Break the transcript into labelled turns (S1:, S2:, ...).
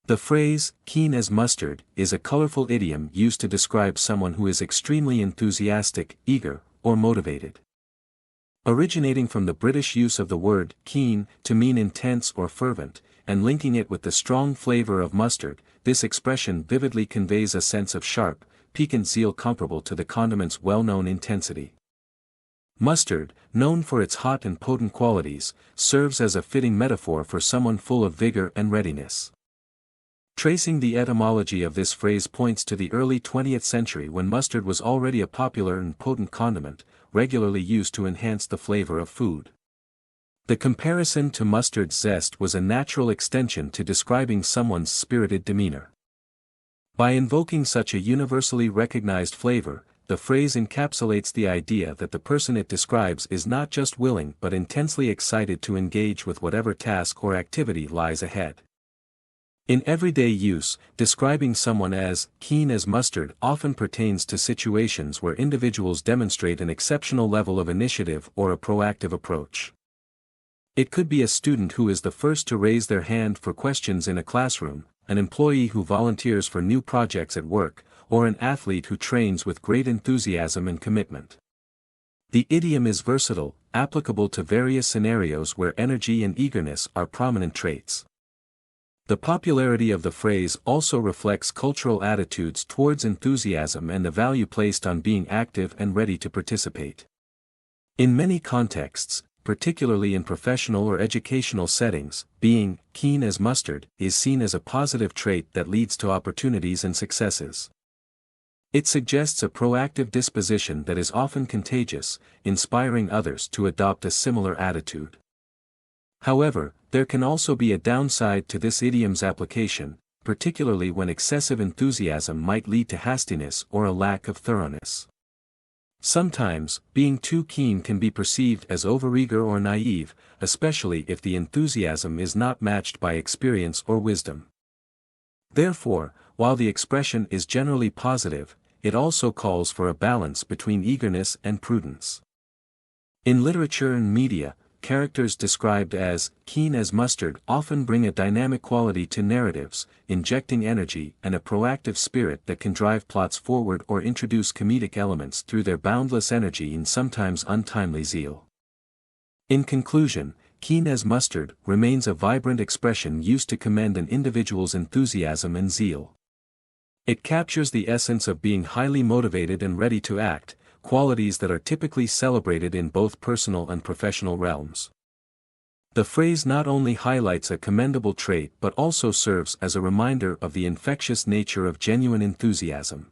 S1: The phrase, keen as mustard, is a colorful idiom used to describe someone who is extremely enthusiastic, eager, or motivated. Originating from the British use of the word keen to mean intense or fervent, and linking it with the strong flavor of mustard, this expression vividly conveys a sense of sharp, piquant zeal comparable to the condiment's well-known intensity. Mustard, known for its hot and potent qualities, serves as a fitting metaphor for someone full of vigor and readiness. Tracing the etymology of this phrase points to the early 20th century when mustard was already a popular and potent condiment, regularly used to enhance the flavor of food. The comparison to mustard's zest was a natural extension to describing someone's spirited demeanor. By invoking such a universally recognized flavor, the phrase encapsulates the idea that the person it describes is not just willing but intensely excited to engage with whatever task or activity lies ahead. In everyday use, describing someone as keen as mustard often pertains to situations where individuals demonstrate an exceptional level of initiative or a proactive approach. It could be a student who is the first to raise their hand for questions in a classroom, an employee who volunteers for new projects at work, or an athlete who trains with great enthusiasm and commitment. The idiom is versatile, applicable to various scenarios where energy and eagerness are prominent traits. The popularity of the phrase also reflects cultural attitudes towards enthusiasm and the value placed on being active and ready to participate. In many contexts, particularly in professional or educational settings, being keen as mustard is seen as a positive trait that leads to opportunities and successes. It suggests a proactive disposition that is often contagious, inspiring others to adopt a similar attitude. However, there can also be a downside to this idiom's application, particularly when excessive enthusiasm might lead to hastiness or a lack of thoroughness. Sometimes, being too keen can be perceived as overeager or naive, especially if the enthusiasm is not matched by experience or wisdom. Therefore, while the expression is generally positive, it also calls for a balance between eagerness and prudence. In literature and media, characters described as keen as mustard often bring a dynamic quality to narratives, injecting energy and a proactive spirit that can drive plots forward or introduce comedic elements through their boundless energy and sometimes untimely zeal. In conclusion, keen as mustard remains a vibrant expression used to commend an individual's enthusiasm and zeal. It captures the essence of being highly motivated and ready to act, qualities that are typically celebrated in both personal and professional realms. The phrase not only highlights a commendable trait but also serves as a reminder of the infectious nature of genuine enthusiasm.